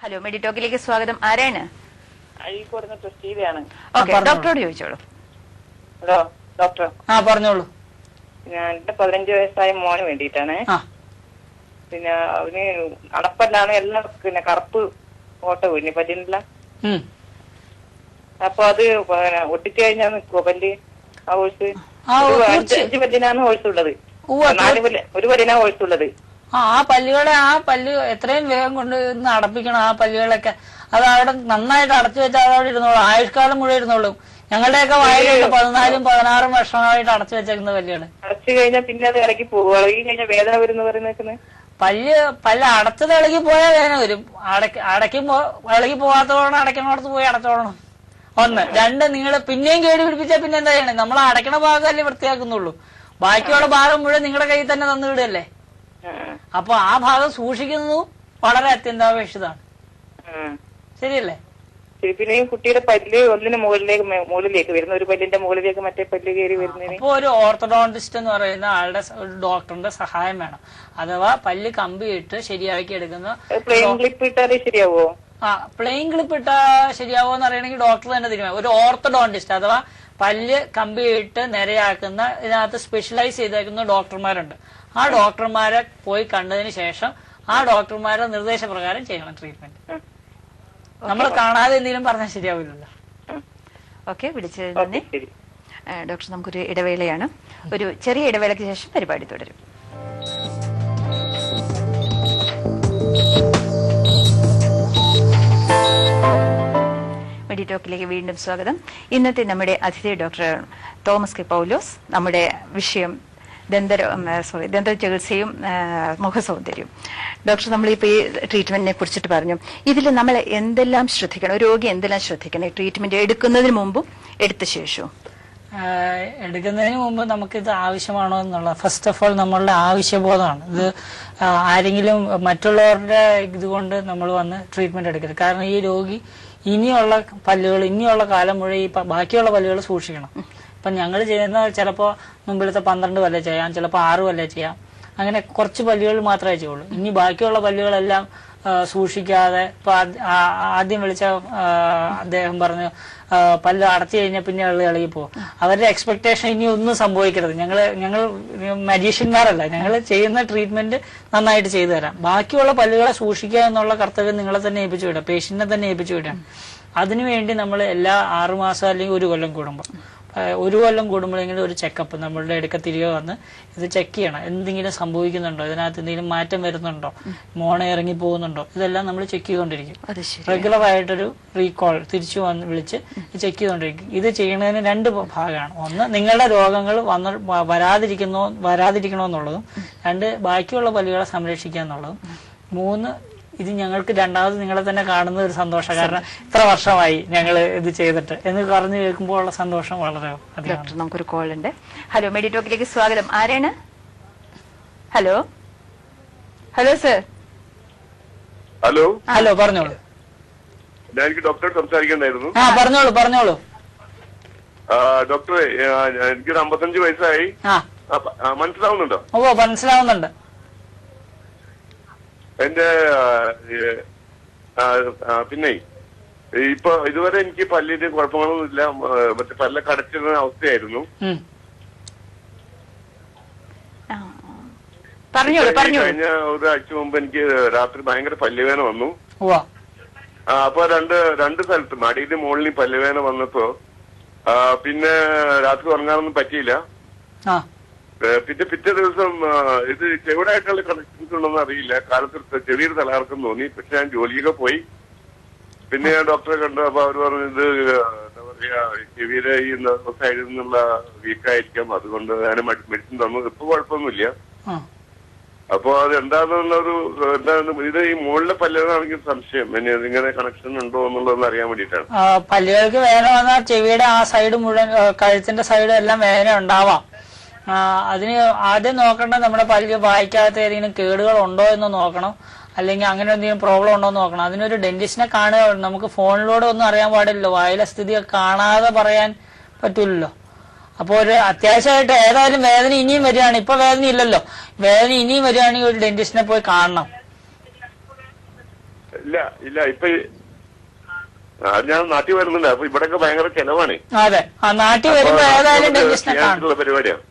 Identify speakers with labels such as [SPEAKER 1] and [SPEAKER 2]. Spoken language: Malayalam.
[SPEAKER 1] ഹലോ മെഡിറ്റോക്കിലേക്ക് സ്വാഗതം. ആരാണ്?
[SPEAKER 2] അഴീക്കോടുന്ന പ്രസ്റ്റീവയാണ്.
[SPEAKER 1] ഡോക്ടറോട് ചോദിച്ചോളൂ.
[SPEAKER 2] Hello doctor.
[SPEAKER 3] പറഞ്ഞോളൂ.
[SPEAKER 2] ഞാൻ എന്റെ 15 വയസ്സായ മോന് വേണ്ടിയിട്ടാണ്. പിന്നെ അവന് അടപ്പല്ലാണ് എല്ലാം പിന്നെ കറുപ്പ് ഓട്ട വീണ് പല്ലില്ല. അപ്പൊ അത് ഒട്ടിച്ചു കഴിഞ്ഞാൽ നിൽക്കുവോ പല്ല്? ആ ഹോഴ്സ് 5 പല്ലിനാണ് ഹോഴ്സ് ഉള്ളത്. 4 പല്ല് ഒരു പല്ലിനാ ഹോഴ്സ് ഉള്ളത്.
[SPEAKER 3] ആ പല്ല് എത്രയും വേഗം കൊണ്ട് അടപ്പിക്കണം. ആ പല്ലുകളൊക്കെ അത് അവിടെ നന്നായിട്ട് അടച്ചു വെച്ചാൽ അതവിടെ ഇരുന്നോളൂ. ആയുഷ്കാലം മുഴുവൻ ഇരുന്നോളും. ഞങ്ങളുടെയൊക്കെ വയലുണ്ട് 14-16 വർഷമായിട്ട് അടച്ചു വെച്ചേക്കുന്ന പല്ലുകള്.
[SPEAKER 2] അടച്ചു കഴിഞ്ഞാൽ പിന്നെ അത് ഇളകി പോകും. ഇളകി കഴിഞ്ഞാൽ വേദന വരുന്ന പറയുന്നത്.
[SPEAKER 3] പല്ല് അടച്ചത് ഇളകി പോയാൽ വേദന വരും. അടയ്ക്കുമ്പോ ഇളകി പോകാത്തതോടെ അടയ്ക്കണോടത്ത് പോയി അടച്ചോളണം. 1. 2, നിങ്ങൾ പിന്നെയും കേടി പിടിപ്പിച്ചാൽ പിന്നെ എന്താ ചെയ്യണേ? നമ്മൾ അടയ്ക്കണ ഭാഗമല്ലേ വൃത്തിയാക്കുന്നുള്ളൂ. ബാക്കിയുള്ള ഭാഗം മുഴുവൻ നിങ്ങളുടെ കയ്യിൽ തന്നെ തന്നിടുകയല്ലേ. അപ്പൊ ആ ഭാഗം സൂക്ഷിക്കുന്നത് വളരെ അത്യന്താപേക്ഷിതമാണ്. ശരിയല്ലേ?
[SPEAKER 2] പിന്നെ കുട്ടിയുടെ പല്ല് ഒന്നിന് മുകളിലേക്ക് വരുന്ന ഒരു പല്ലിന്റെ മുകളിലേക്ക് മറ്റേ പല്ല് കയറി വരുന്നതിന്
[SPEAKER 3] അപ്പൊ ഒരു ഓർത്തഡോണ്ടിസ്റ്റ് എന്ന് പറയുന്ന ആളുടെ ഒരു ഡോക്ടറിന്റെ സഹായം വേണം. അഥവാ പല്ല് കമ്പിയിട്ട് ശരിയാക്കി എടുക്കുന്ന
[SPEAKER 2] പ്ലെയിൻ ക്ലിപ്പ് ഇട്ടാലേ ശരിയാവോ?
[SPEAKER 3] പ്ലെയിൻ ക്ലിപ്പ് ഇട്ടാ ശരിയാവോ എന്ന് അറിയണമെങ്കിൽ ഡോക്ടർ തന്നെ തീരുമാനം. ഒരു ഓർത്തഡോണ്ടിസ്റ്റ് അഥവാ പല്ല് കമ്പിയിട്ട് നിരയാക്കുന്ന ഇതിനകത്ത് സ്പെഷ്യലൈസ് ചെയ്തേക്കുന്ന ഡോക്ടർമാരുണ്ട്. ആ ഡോക്ടർമാരെ പോയി കണ്ടതിന് ശേഷം ആ ഡോക്ടർമാരുടെ നിർദ്ദേശപ്രകാരം ചെയ്യണം ട്രീറ്റ്മെന്റ്. നമ്മൾ കാണാതെ എന്തെങ്കിലും പറഞ്ഞാൽ ശരിയാവില്ലല്ലോ.
[SPEAKER 1] ഓക്കെ, വിളിച്ചത് നന്ദി. ഡോക്ടർ, നമുക്കൊരു ഇടവേളയാണ്. ഒരു ചെറിയ ഇടവേളയ്ക്ക് ശേഷം പരിപാടി തുടരും. മെഡിറ്റോക്കിലേക്ക് വീണ്ടും സ്വാഗതം. ഇന്നത്തെ നമ്മുടെ അതിഥി ഡോക്ടർ തോമസ് കെ പൗലോസ്. നമ്മുടെ വിഷയം ദന്ത ചികിത്സയും മുഖസൗന്ദര്യവും. ഡോക്ടർ, നമ്മളിപ്പോ ഈ ട്രീറ്റ്മെന്റിനെ കുറിച്ചിട്ട് പറഞ്ഞു. ഇതിൽ നമ്മൾ എന്തെല്ലാം ശ്രദ്ധിക്കണം? ഒരു രോഗി എന്തെല്ലാം ശ്രദ്ധിക്കണം ഈ ട്രീറ്റ്മെന്റ് എടുക്കുന്നതിന് മുമ്പും എടുത്ത ശേഷവും?
[SPEAKER 3] എടുക്കുന്നതിന് മുമ്പ് നമുക്കിത് ആവശ്യമാണോ എന്നുള്ള ഫസ്റ്റ് ഓഫ് ഓൾ നമ്മളുടെ ആവശ്യബോധമാണ്. ഇത് ആരെങ്കിലും മറ്റുള്ളവരുടെ ഇതുകൊണ്ട് നമ്മൾ വന്ന് ട്രീറ്റ്മെന്റ് എടുക്കരുത്. കാരണം ഈ രോഗി ഇനിയുള്ള കാലം മുഴുവൻ ഈ ബാക്കിയുള്ള പല്ലുകൾ സൂക്ഷിക്കണം. ഇപ്പൊ ഞങ്ങൾ ചെയ്യുന്ന ചിലപ്പോ മുമ്പിലത്തെ 12 പല്ല് ചെയ്യാം, ചിലപ്പോൾ 6 പല്ല് ചെയ്യാം. അങ്ങനെ കുറച്ച് പല്ലുകൾ മാത്രമേ ചെയ്യുള്ളൂ. ഇനി ബാക്കിയുള്ള പല്ലുകളെല്ലാം സൂക്ഷിക്കാതെ ഇപ്പൊ ആദ്യം വിളിച്ച അദ്ദേഹം പറഞ്ഞു പല്ല് അടച്ചു കഴിഞ്ഞാൽ പിന്നെ ഇളകി പോകും. അവരുടെ എക്സ്പെക്ടേഷൻ ഇനി ഒന്നും സംഭവിക്കരുത്. ഞങ്ങൾ മജീഷ്യന്മാരല്ല. ഞങ്ങൾ ചെയ്യുന്ന ട്രീറ്റ്മെന്റ് നന്നായിട്ട് ചെയ്തു തരാം. ബാക്കിയുള്ള പല്ലുകളെ സൂക്ഷിക്കുക എന്നുള്ള കർത്തവ്യം നിങ്ങളെ തന്നെ ഏൽപ്പിച്ചു വിടാം, പേഷ്യന്റിനെ തന്നെ ഏൽപ്പിച്ചു വിടാം. അതിനുവേണ്ടി നമ്മൾ എല്ലാ 6 മാസം അല്ലെങ്കിൽ 1 കൊല്ലം കൂടുമ്പോൾ 1 കൊല്ലം കൂടുമ്പോഴെങ്കിലും ഒരു ചെക്കപ്പ് നമ്മളുടെ അടുക്ക തിരികെ വന്ന് ഇത് ചെക്ക് ചെയ്യണം. എന്തെങ്കിലും സംഭവിക്കുന്നുണ്ടോ, ഇതിനകത്ത് എന്തെങ്കിലും മാറ്റം വരുന്നുണ്ടോ, മോണ ഇറങ്ങി പോകുന്നുണ്ടോ, ഇതെല്ലാം നമ്മൾ ചെക്ക് ചെയ്തുകൊണ്ടിരിക്കും. റെഗുലർ ആയിട്ടൊരു റീകോൾ തിരിച്ചു വന്ന് വിളിച്ച് ചെക്ക് ചെയ്തുകൊണ്ടിരിക്കും. ഇത് ചെയ്യുന്നതിന് 2 ഭാഗമാണ്. 1, നിങ്ങളുടെ രോഗങ്ങൾ വരാതിരിക്കണമെന്നുള്ളതും. 2, ബാക്കിയുള്ള പല്ലുകളെ സംരക്ഷിക്കുക എന്നുള്ളതും. 3, ഇത് ഞങ്ങൾക്ക് രണ്ടാമത് നിങ്ങളെ തന്നെ കാണുന്ന ഒരു സന്തോഷം. കാരണം ഇത്ര വർഷമായി ഞങ്ങൾ ഇത് ചെയ്തിട്ട് എന്ന് പറഞ്ഞു കേൾക്കുമ്പോൾ ഉള്ള സന്തോഷം വളരെ അധികം.
[SPEAKER 1] നമുക്കൊരു കോൾ ഉണ്ട്. ഹലോ മെഡിറ്റോക്കിലേക്ക് സ്വാഗതം. ആരാണ്? Hello sir.
[SPEAKER 3] ഹലോ പറഞ്ഞോളൂ.
[SPEAKER 4] എനിക്ക് ഡോക്ടറോട് സംസാരിക്കണ്ടായിരുന്നു.
[SPEAKER 3] പറഞ്ഞോളൂ.
[SPEAKER 4] ഡോക്ടറെ, എനിക്കൊരു 55 വയസ്സായി. മനസ്സിലാവുന്നുണ്ടോ?
[SPEAKER 3] മനസ്സിലാവുന്നുണ്ട്.
[SPEAKER 4] എന്റെ പിന്നെ ഇപ്പൊ ഇതുവരെ എനിക്ക് പല്ലിന്റെ കുഴപ്പങ്ങളൊന്നുമില്ല. മറ്റേ പല്ലൊക്കെ അടച്ചിരുന്ന അവസ്ഥയായിരുന്നു. കഴിഞ്ഞ ഒരാഴ്ച മുമ്പ് എനിക്ക് രാത്രി ഭയങ്കര പല്ലുവേദന വന്നു. അപ്പൊ രണ്ട് സ്ഥലത്ത് മടിയുടെ മുകളിൽ പല്ലുവേദന വന്നപ്പോ പിന്നെ രാത്രി ഉറങ്ങാനൊന്നും പറ്റിയില്ല. പിന്നെ പിറ്റേ ദിവസം ഇത് ചെവിടായിട്ടുള്ള കണക്ഷൻസ് ഉണ്ടെന്ന് അറിയില്ല. കാലത്ത് ചെറിയൊരു തലകറക്കം തോന്നി. പക്ഷെ ഞാൻ ജോലിയൊക്കെ പോയി. പിന്നെ ഞാൻ ഡോക്ടറെ കണ്ടു. അപ്പൊ അവർ പറഞ്ഞു ഇത് എന്താ പറയാ ചെവിയുടെ ഈ സൈഡിൽ നിന്നുള്ള വീക്കായിരിക്കാം, അതുകൊണ്ട് ഞാൻ മെഡിസിൻ തന്നു. ഇപ്പൊ കുഴപ്പമൊന്നുമില്ല. അപ്പൊ അത് എന്താണെന്നുള്ളൊരു ഇത് ഈ മുകളിലെ പല്ലുകളാണെങ്കിൽ സംശയം ഇങ്ങനെ കണക്ഷൻ ഉണ്ടോ എന്നുള്ളതെന്ന് അറിയാൻ വേണ്ടിയിട്ടാണ്.
[SPEAKER 3] പല്ലുകൾക്ക് വേദന വന്നാൽ ചെവിയുടെ ആ സൈഡ് മുഴുവൻ, കഴുത്തിന്റെ സൈഡ് എല്ലാം വേദന ഉണ്ടാവാം. അതിന് ആദ്യം നോക്കേണ്ടത് നമ്മുടെ പല്ല് വായിക്കാത്ത ഏതെങ്കിലും കേടുകൾ ഉണ്ടോ എന്ന് നോക്കണം. അല്ലെങ്കിൽ അങ്ങനെ എന്തെങ്കിലും പ്രോബ്ലം ഉണ്ടോ എന്ന് നോക്കണം. അതിനൊരു ഡെന്റിസ്റ്റിനെ കാണുക. നമുക്ക് ഫോണിലൂടെ ഒന്നും അറിയാൻ പാടില്ലല്ലോ. വായിലെ സ്ഥിതി കാണാതെ പറയാൻ പറ്റൂലല്ലോ. അപ്പൊ ഒരു അത്യാവശ്യമായിട്ട് ഏതായാലും വേദന ഇനിയും വരികയാണ്. ഇപ്പൊ വേദന ഇല്ലല്ലോ. വേദന ഇനിയും വരികയാണെങ്കിൽ ഒരു ഡെന്റിസ്റ്റിനെ പോയി കാണണം.
[SPEAKER 4] ഇല്ല ഇല്ല ഇപ്പൊ ഞാൻ നാട്ടിൽ വരുന്നുണ്ട്. അപ്പൊ ഇവിടെയൊക്കെ ഭയങ്കര ചെലവാണ്.
[SPEAKER 3] അതെ, ആ നാട്ടിൽ വരുമ്പോ ഏതായാലും
[SPEAKER 4] പരിപാടിയാണ്.